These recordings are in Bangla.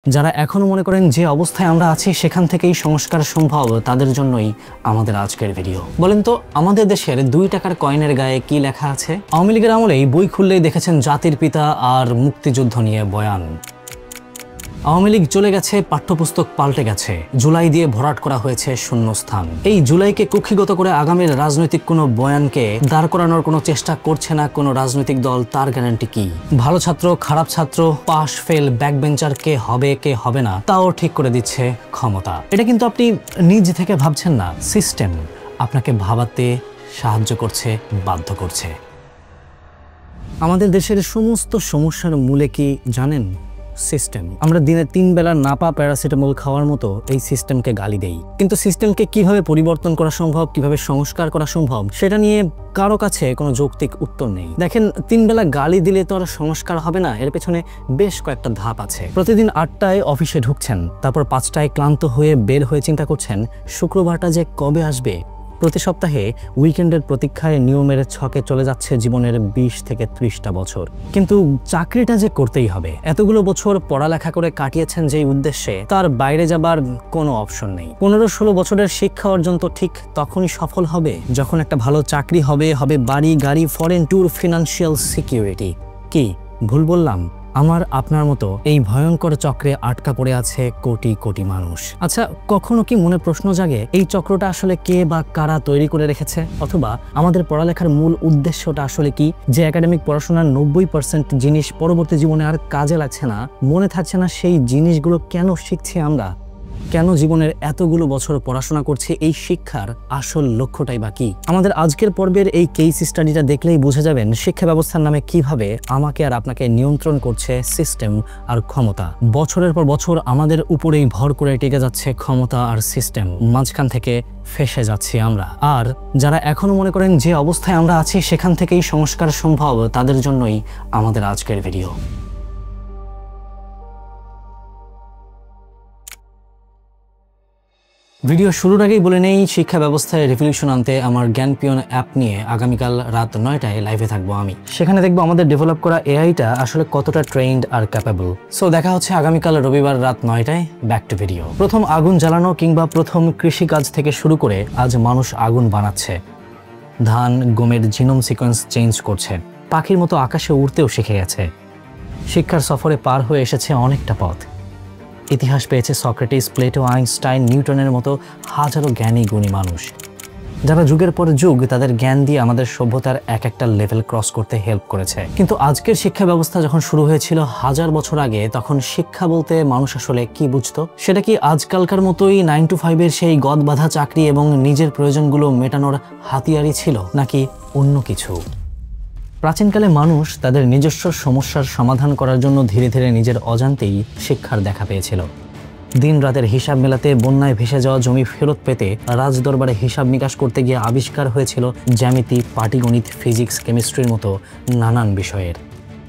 যারা এখনো মনে করেন যে অবস্থায় আমরা আছি সেখান থেকেই সংস্কার সম্ভব, তাদের জন্যই আমাদের আজকের ভিডিও। বলেন তো, আমাদের দেশের 2 টাকার কয়েনের গায়ে কি লেখা আছে? আওয়ামী লীগের আমলেই বই খুললেই দেখেছেন জাতির পিতা আর মুক্তিযুদ্ধ নিয়ে বয়ান। আওয়ামী লীগ চলে গেছে, পাঠ্যপুস্তক পাল্টে গেছে, জুলাই দিয়ে ভরাট করা হয়েছে শূন্যস্থান। এই জুলাইকে কুক্ষিগত করে আগামীর রাজনৈতিক কোনো বয়ানকে দাঁড় করানোর কোনো চেষ্টা করছে না কোনো রাজনৈতিক দল। তার গ্যারান্টি কি? ভালো ছাত্র, খারাপ ছাত্র, পাস ফেল, ব্যাকবেঞ্চার কে হবে কে হবে না তাও ঠিক করে দিচ্ছে ক্ষমতা। এটা কিন্তু আপনি নিজ থেকে ভাবছেন না, সিস্টেম আপনাকে ভাবাতে সাহায্য করছে, বাধ্য করছে। আমাদের দেশের সমস্ত সমস্যার মূলে কি জানেন? সিস্টেম। আমরা দিনে 3 বেলা নাপা প্যারাসিটামল খাওয়ার মতো এই সিস্টেমকে গালি দেই, কিন্তু সিস্টেমকে কিভাবে পরিবর্তন করা সম্ভব, কিভাবে সংস্কার করা সম্ভব, সেটা নিয়ে কারো কাছে কোনো যৌক্তিক উত্তর নেই। দেখেন, 3 বেলা গালি দিলে তো আর সংস্কার হবে না, এর পেছনে বেশ কয়েকটা ধাপ আছে। প্রতিদিন 8টায় অফিসে ঢুকছেন, তারপর 5টায় ক্লান্ত হয়ে বের হয়ে চিন্তা করছেন শুক্রবারটা যে কবে আসবে। প্রতি সপ্তাহে উইকেন্ডের প্রতীক্ষায় নিয়মের ছকে চলে যাচ্ছে জীবনের 20 থেকে 30টা বছর। কিন্তু চাকরিটা যে করতেই হবে, এতগুলো বছর পড়ালেখা করে কাটিয়েছেন যেই উদ্দেশ্যে, তার বাইরে যাবার কোনো অপশন নেই। 15-16 বছরের শিক্ষা অর্জন তো ঠিক তখনই সফল হবে যখন একটা ভালো চাকরি হবে, বাড়ি গাড়ি, ফরেন ট্যুর, ফিনান্সিয়াল সিকিউরিটি। কি ভুল বললাম? আমার আপনার মতো এই ভয়ঙ্কর চক্রে আটকা পড়ে আছে কোটি কোটি মানুষ। আচ্ছা, কখনো কি মনে প্রশ্ন জাগে এই চক্রটা আসলে কে বা কারা তৈরি করে রেখেছে? অথবা আমাদের পড়ালেখার মূল উদ্দেশ্যটা আসলে কি? যে একাডেমিক পড়াশোনার 90% জিনিস পরবর্তী জীবনে আর কাজে লাগছে না, মনে থাকছে না, সেই জিনিসগুলো কেন শিখছি আমরা? কেন জীবনের এতগুলো বছর পড়াশোনা করছে? এই শিক্ষার আসল লক্ষ্যটাই বা কি? আমাদের আজকের পর্বের এই কেস স্টাডিটা দেখলেই বুঝে যাবেন শিক্ষা ব্যবস্থার নামে কিভাবে আমাকে আর আপনাকে নিয়ন্ত্রণ করছে সিস্টেম আর ক্ষমতা। বছরের পর বছর আমাদের উপরেই ভর করে টিকে যাচ্ছে ক্ষমতা আর সিস্টেম, মাঝখান থেকে ফেসে যাচ্ছি আমরা। আর যারা এখনো মনে করেন যে অবস্থায় আমরা আছি সেখান থেকেই সংস্কার সম্ভব, তাদের জন্যই আমাদের আজকের ভিডিও। ভিডিও শুরুর আগেই বলে নেই, শিক্ষা ব্যবস্থায় রিভলিউশন আনতে আমার জ্ঞানপিয়ন অ্যাপ নিয়ে আগামীকাল রাত 9টায় লাইভে থাকবো আমি। সেখানে দেখবো আমাদের ডেভেলপ করা এআইটা আসলে কতটা ট্রেন্ড আর ক্যাপেবল। সো দেখা হচ্ছে আগামীকাল রবিবার রাত 9টায়। Back to video. প্রথম আগুন জ্বালানো কিংবা প্রথম কৃষিকাজ থেকে শুরু করে আজ মানুষ আগুন বানাচ্ছে, ধান গমের জিনোম সিকোয়েন্স চেঞ্জ করছে, পাখির মতো আকাশে উড়তেও শিখে গেছে। শিক্ষার সফরে পার হয়ে এসেছে অনেকটা পথ। ইতিহাস পেয়েছে সক্রেটিস, প্লেটো, আইনস্টাইন, নিউটনের মতো হাজারো জ্ঞানী গুণী মানুষ, যারা যুগের পর যুগ তাদের জ্ঞান দিয়ে আমাদের সভ্যতার এক একটা লেভেল ক্রস করতে হেল্প করেছে। কিন্তু আজকের শিক্ষা ব্যবস্থা যখন শুরু হয়েছিল 1000 বছর আগে, তখন শিক্ষা বলতে মানুষ আসলে কি বুঝতো? সেটা কি আজকালকার মতোই 9 to 5 এর সেই গদ বাঁধা চাকরি এবং নিজের প্রয়োজনগুলো মেটানোর হাতিয়ারই ছিল, নাকি অন্য কিছু? প্রাচীনকালে মানুষ তাদের নিজস্ব সমস্যার সমাধান করার জন্য ধীরে ধীরে নিজের অজান্তেই শিক্ষার দেখা পেয়েছিল। দিন রাতের হিসাব মেলাতে, বন্যায় ভেসে যাওয়া জমি ফেরত পেতে, রাজদরবারে হিসাব নিকাশ করতে গিয়ে আবিষ্কার হয়েছিল জ্যামিতি, পাটিগণিত, ফিজিক্স, কেমিস্ট্রির মতো নানান বিষয়ের।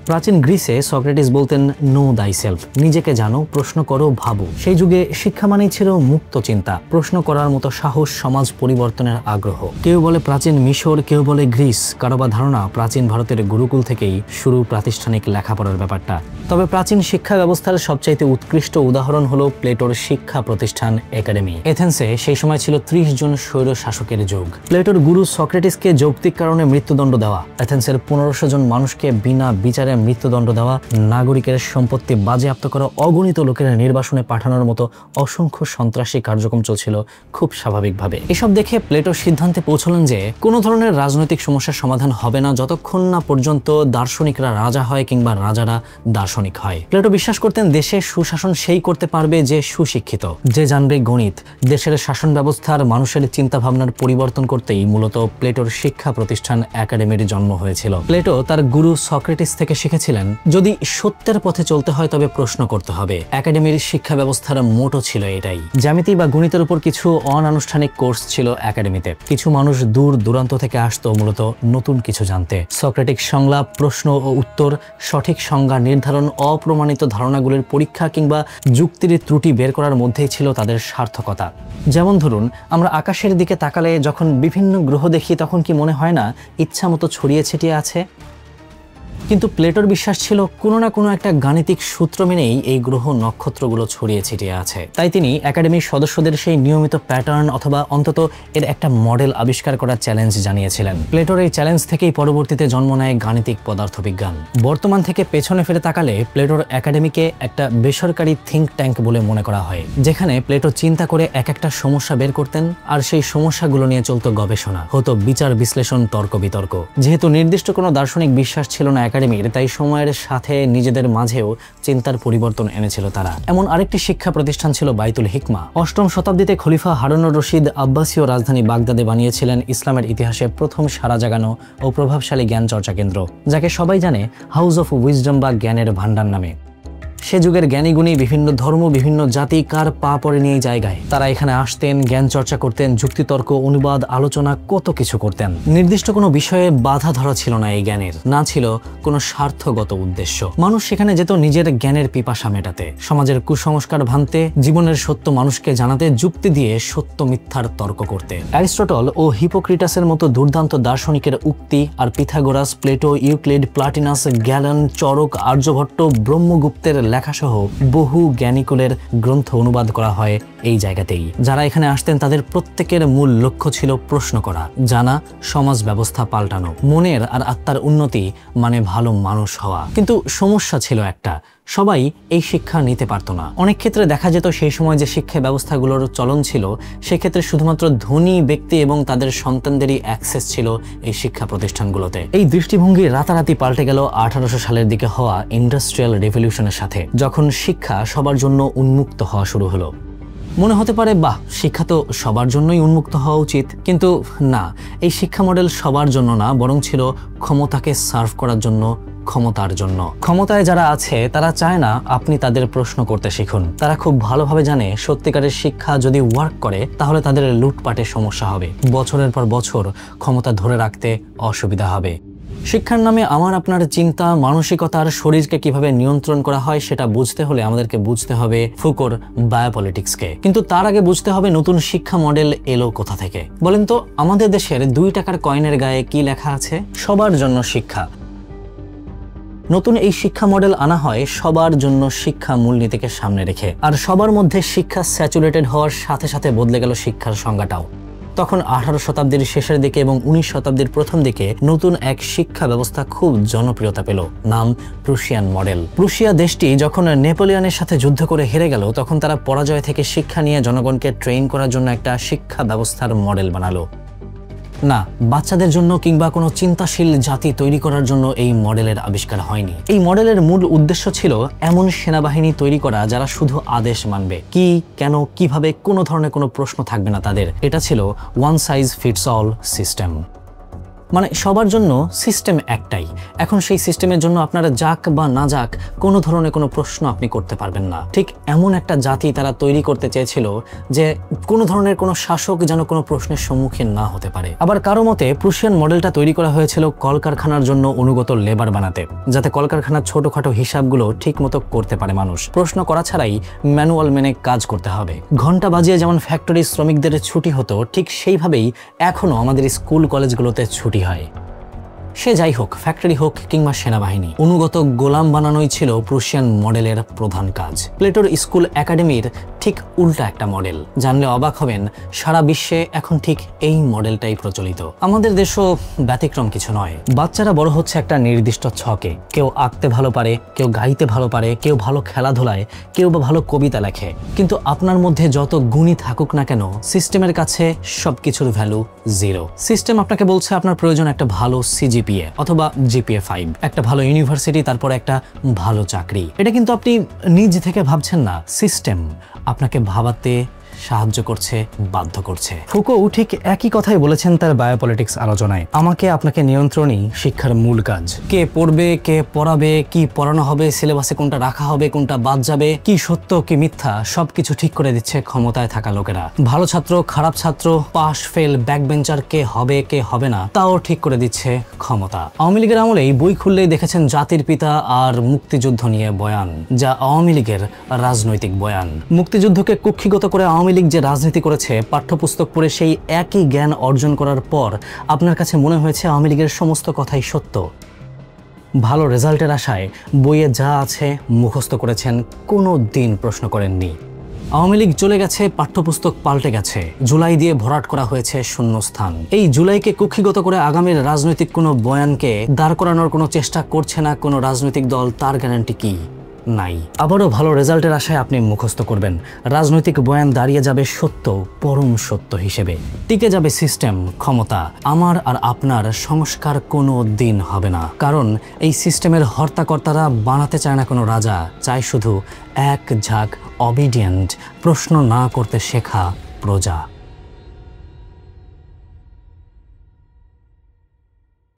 প্রাচীন গ্রিসে সক্রেটিস বলতেন, নো দাই সেলফ, নিজেকে জানো, প্রশ্ন করো, ভাবো। সেই যুগে শিক্ষা মানেই ছিল মুক্ত চিন্তা, প্রশ্ন করার মতো সাহস, সমাজ পরিবর্তনের আগ্রহ। কেউ বলে প্রাচীন মিশর, কেউ বলে গ্রিস, কারো বা ধারণা প্রাচীন ভারতের গুরুকুল থেকেই শুরু প্রাতিষ্ঠানিক লেখাপড়ার ব্যাপারটা। তবে প্রাচীন শিক্ষা ব্যবস্থার সবচাইতে উৎকৃষ্ট উদাহরণ হলো প্লেটোর শিক্ষা প্রতিষ্ঠান একাডেমি। এথেন্সে সেই সময় ছিল 30 জন স্বৈর শাসকের যুগ। প্লেটোর গুরু সক্রেটিসকে যৌক্তিক কারণে মৃত্যুদণ্ড দেওয়া, এথেন্সের 1500 জন মানুষকে বিনা বিচারে মৃত্যুদণ্ড দেওয়া, নাগরিকের সম্পত্তি বাজেয়াপ্ত করা, অগণিত লোকের নির্বাসনে পাঠানোর মতো অসংখ্য সন্ত্রাসী কার্যক্রম চলছিল খুব স্বাভাবিকভাবে। এসব দেখে প্লেটো সিদ্ধান্তে পৌঁছলেন যে কোনো ধরনের রাজনৈতিক সমস্যার সমাধান হবে না যতক্ষণ না পর্যন্ত দার্শনিকরা রাজা হয় কিংবা রাজারা দার্শনিক হয়। প্লেটো বিশ্বাস করতেন দেশে সুশাসন সেই করতে পারবে যে সুশিক্ষিত, যে জানবে গণিত। দেশের শাসন ব্যবস্থার মানুষের চিন্তা ভাবনার পরিবর্তন করতেই মূলত প্লেটোর শিক্ষা প্রতিষ্ঠান একাডেমির জন্ম হয়েছিল। প্লেটো তার গুরু সক্রেটিস থেকে শিখেছিলেন, যদি সত্যের পথে চলতে হয় তবে প্রশ্ন করতে হবে। একাডেমির শিক্ষা ব্যবস্থার মোটো ছিল এটাই। জ্যামিতি বা গণিতের উপর কিছু অনানুষ্ঠানিক কোর্স ছিল একাডেমিতে। কিছু মানুষ দূর দূরান্ত থেকে আসতো মূলত নতুন কিছু জানতে। সক্রেটিক সংলাপ, প্রশ্ন ও উত্তর, সঠিক সংজ্ঞা নির্ধারণ, অপ্রমাণিত ধারণাগুলির পরীক্ষা কিংবা যুক্তির ত্রুটি বের করার মধ্যেই ছিল তাদের সার্থকতা। যেমন ধরুন, আমরা আকাশের দিকে তাকালে যখন বিভিন্ন গ্রহ দেখি তখন কি মনে হয় না ইচ্ছা মতো ছড়িয়ে ছিটিয়ে আছে? কিন্তু প্লেটোর বিশ্বাস ছিল কোনো না কোনো একটা গাণিতিক সূত্র মেনেই এই গ্রহ নক্ষত্রগুলো ছড়িয়ে ছিটিয়ে আছে। তাই তিনি একাডেমির সদস্যদের সেই নিয়মিত প্যাটার্ন অথবা অন্তত এর একটা মডেল আবিষ্কার করার চ্যালেঞ্জ জানিয়েছিলেন। প্লেটোর এই চ্যালেঞ্জ থেকেই পরবর্তীতে জন্ম নেয় গাণিতিক পদার্থবিজ্ঞান। বর্তমান থেকে পেছনে ফিরে তাকালে প্লেটোর একাডেমিকে একটা বেসরকারি থিঙ্ক ট্যাঙ্ক বলে মনে করা হয়, যেখানে প্লেটো চিন্তা করে এক একটা সমস্যা বের করতেন আর সেই সমস্যাগুলো নিয়ে চলতো গবেষণা, হতো বিচার বিশ্লেষণ, তর্ক বিতর্ক। যেহেতু নির্দিষ্ট কোনো দার্শনিক বিশ্বাস ছিল না একাডেমির, তাই সময়ের সাথে নিজেদের মাঝেও চিন্তার পরিবর্তন এনেছিল তারা। এমন আরেকটি শিক্ষা প্রতিষ্ঠান ছিল বাইতুল হিকমা। 8ম শতাব্দীতে খলিফা হারুনুর রশিদ আব্বাসীয় রাজধানী বাগদাদে বানিয়েছিলেন ইসলামের ইতিহাসে প্রথম সারা জাগানো ও প্রভাবশালী জ্ঞান চর্চা কেন্দ্র, যাকে সবাই জানে হাউস অফ উইজডম বা জ্ঞানের ভান্ডার নামে। সে যুগের জ্ঞানীগুণী বিভিন্ন ধর্ম, বিভিন্ন জাতি কার পা পড়ে নিয়ে জায়গায় তারা এখানে আসতেন, জ্ঞান চর্চা করতেন, যুক্তিতর্ক, অনুবাদ, আলোচনা, কত কিছু করতেন। নির্দিষ্ট কোনো বিষয়ে বাধা ধরা ছিল না এই জ্ঞানের, না ছিল কোনো স্বার্থগত উদ্দেশ্য। মানুষ সেখানে যেত নিজের জ্ঞানের পিপাসা মেটাতে, সমাজের কুসংস্কার ভাঙতে, জীবনের সত্য মানুষকে জানাতে, যুক্তি দিয়ে সত্য মিথ্যার তর্ক করতে। অ্যারিস্টটল ও হিপোক্রিটাসের মতো দুর্দান্ত দার্শনিকের উক্তি আর Pythagoras, Plato, Euclid, Plotinus, Galen, Charaka, Aryabhata, ব্রহ্মগুপ্তের লেখাসহ বহু জ্ঞানীকুলের গ্রন্থ অনুবাদ করা হয় এই জায়গাতেই। যারা এখানে আসতেন তাদের প্রত্যেকের মূল লক্ষ্য ছিল প্রশ্ন করা, জানা, সমাজ ব্যবস্থা পাল্টানো, মনের আর আত্মার উন্নতি, মানে ভালো মানুষ হওয়া। কিন্তু সমস্যা ছিল একটা, সবাই এই শিক্ষা নিতে পারত না। অনেক ক্ষেত্রে দেখা যেত সেই সময় যে শিক্ষা ব্যবস্থাগুলোর চলন ছিল, সেক্ষেত্রে শুধুমাত্র ধনী ব্যক্তি এবং তাদের সন্তানদেরই অ্যাক্সেস ছিল এই শিক্ষা প্রতিষ্ঠানগুলোতে। এই দৃষ্টিভঙ্গি রাতারাতি পাল্টে গেল 1800 সালের দিকে হওয়া ইন্ডাস্ট্রিয়াল রেভলিউশনের সাথে, যখন শিক্ষা সবার জন্য উন্মুক্ত হওয়া শুরু হলো। মনে হতে পারে বাহ, শিক্ষা তো সবার জন্যই উন্মুক্ত হওয়া উচিত, কিন্তু না, এই শিক্ষা মডেল সবার জন্য না, বরং ছিল ক্ষমতাকে সার্ভ করার জন্য, ক্ষমতার জন্য। ক্ষমতায় যারা আছে তারা চায় না আপনি তাদের প্রশ্ন করতে শিখুন। তারা খুব ভালোভাবে জানে সত্যিকারের শিক্ষা যদি ওয়ার্ক করে তাহলে তাদের লুটপাটের সমস্যা হবে, বছরের পর বছর ক্ষমতা ধরে রাখতে অসুবিধা হবে। শিক্ষার নামে আমার আপনার চিন্তা, মানসিকতার, শরীরকে কিভাবে নিয়ন্ত্রণ করা হয় সেটা বুঝতে হলে আমাদেরকে বুঝতে হবে ফুকোর বায়োপলিটিক্সকে। কিন্তু তার আগে বুঝতে হবে নতুন শিক্ষা মডেল এলো কোথা থেকে। বলেন তো, আমাদের দেশের 2 টাকার কয়েনের গায়ে কি লেখা আছে? সবার জন্য শিক্ষা। নতুন এই শিক্ষা মডেল আনা হয় সবার জন্য শিক্ষা মূলনীতিকে সামনে রেখে। আর সবার মধ্যে শিক্ষা স্যাচুরেটেড হওয়ার সাথে সাথে বদলে গেল শিক্ষার সংজ্ঞাটাও। তখন 18 শতাব্দীর শেষের দিকে এবং 19 শতাব্দীর প্রথম দিকে নতুন এক শিক্ষা ব্যবস্থা খুব জনপ্রিয়তা পেল, নাম প্রুশিয়ান মডেল। প্রুশিয়া দেশটি যখন নেপোলিয়নের সাথে যুদ্ধ করে হেরে গেল, তখন তারা পরাজয় থেকে শিক্ষা নিয়ে জনগণকে ট্রেন করার জন্য একটা শিক্ষা ব্যবস্থার মডেল বানালো। না, বাচ্চাদের জন্য কিংবা কোনো চিন্তাশীল জাতি তৈরি করার জন্য এই মডেলের আবিষ্কার হয়নি। এই মডেলের মূল উদ্দেশ্য ছিল এমন সেনাবাহিনী তৈরি করা যারা শুধু আদেশ মানবে, কি, কেন, কিভাবে, কোনো ধরনের কোনো প্রশ্ন থাকবে না তাদের। এটা ছিল one size fits all system. মানে সবার জন্য সিস্টেম একটাই। এখন সেই সিস্টেমের জন্য আপনারা যাক বা না যাক, কোনো ধরনের কোনো প্রশ্ন আপনি করতে পারবেন না। ঠিক এমন একটা জাতি তারা তৈরি করতে চেয়েছিল যে কোনো ধরনের কোনো শাসক যেন কোনো প্রশ্নের সম্মুখীন না হতে পারে। আবার কারো মতে প্রুশিয়ান মডেলটা তৈরি করা হয়েছিল কলকারখানার জন্য অনুগত লেবার বানাতে, যাতে কলকারখানার ছোটখাটো হিসাবগুলো ঠিক মতো করতে পারে মানুষ, প্রশ্ন করা ছাড়াই ম্যানুয়াল মেনে কাজ করতে হবে। ঘন্টা বাজিয়ে যেমন ফ্যাক্টরি শ্রমিকদের ছুটি হতো, ঠিক সেইভাবেই এখনো আমাদের স্কুল কলেজগুলোতে ছুটি হয়। সে যাই হোক, ফ্যাক্টরি হোক কিংবা সেনাবাহিনী, অনুগত গোলাম বানানোই ছিল প্রুশিয়ান মডেলের প্রধান কাজ। প্লেটোর স্কুল একাডেমির ঠিক উল্টা একটা মডেল। জানলে অবাক হবেন, সারা বিশ্বে এখন ঠিক এই মডেলটাই প্রচলিত। আমাদের দেশও ব্যতিক্রম কিছু নয়। বাচ্চারা বড় হচ্ছে একটা নির্দিষ্ট ছকে। কেউ আঁকতে ভালো পারে, কেউ গাইতে ভালো পারে, কেউ ভালো খেলাধুলায়, কেউ বা ভালো কবিতা লেখে। কিন্তু আপনার মধ্যে যত গুণী থাকুক না কেন, সিস্টেমের কাছে সবকিছুর ভ্যালু 0। সিস্টেম আপনাকে বলছে আপনার প্রয়োজন একটা ভালো সিজিপিএ অথবা জিপিএ 5, একটা ভালো ইউনিভার্সিটি, তারপর একটা ভালো চাকরি। এটা কিন্তু আপনি নিজ থেকে ভাবছেন না, সিস্টেম আপনাকে ভাবাতে সাহায্য করছে, বাধ্য করছে। ফুকো ঠিক একই কথাই বলেছেন তার বায়োপলিটিক্স আলোচনায়। আমাকে আপনাকে নিয়ন্ত্রণই শিক্ষার মূল কাজ। কে পড়বে, কে পড়াবে, কি পড়ানো হবে, সিলেবাসে কোনটা রাখা হবে, কোনটা বাদ যাবে, কি সত্য কি মিথ্যা, সবকিছু ঠিক করে দিচ্ছে ক্ষমতায় থাকা লোকেরা। ভালো ছাত্র, খারাপ ছাত্র, পাস ফেল, ব্যাকবেঞ্চার কে হবে কে হবে না, তাও ঠিক করে দিচ্ছে ক্ষমতা। আওয়ামী লীগের আমলেই বই খুললেই দেখেছেন জাতির পিতা আর মুক্তিযুদ্ধ নিয়ে বয়ান, যা আওয়ামী লীগের রাজনৈতিক বয়ান। মুক্তিযুদ্ধকে কুক্ষিগত করে আওয়ামী লীগ যে রাজনীতি করেছে, পাঠ্যপুস্তক পড়ে সেই একই জ্ঞান অর্জন করার পর আপনার কাছে মনে হয়েছে আওয়ামী লীগের সমস্ত কথাই সত্য। ভালো রেজাল্টের আশায় বইয়ে যা আছে মুখস্থ করেছেন, কোনো দিন প্রশ্ন করেননি। আওয়ামী লীগ চলে গেছে, পাঠ্যপুস্তক পাল্টে গেছে, জুলাই দিয়ে ভরাট করা হয়েছে শূন্যস্থান। এই জুলাইকে কুক্ষিগত করে আগামীর রাজনৈতিক কোনো বয়ানকে দাঁড় করানোর কোনো চেষ্টা করছে না কোনো রাজনৈতিক দল, তার গ্যারান্টি কি? নাই। আবারও ভালো রেজাল্টের আশায় আপনি মুখস্থ করবেন, রাজনৈতিক বয়ান দাঁড়িয়ে যাবে সত্য, পরম সত্য হিসেবে। টিকে যাবে সিস্টেম, ক্ষমতা। আমার আর আপনার সংস্কার কোনো দিন হবে না, কারণ এই সিস্টেমের হর্তাকর্তারা বানাতে চায় না কোনো রাজা, চায় শুধু এক ঝাঁক অবিডিয়েন্ট, প্রশ্ন না করতে শেখা প্রজা।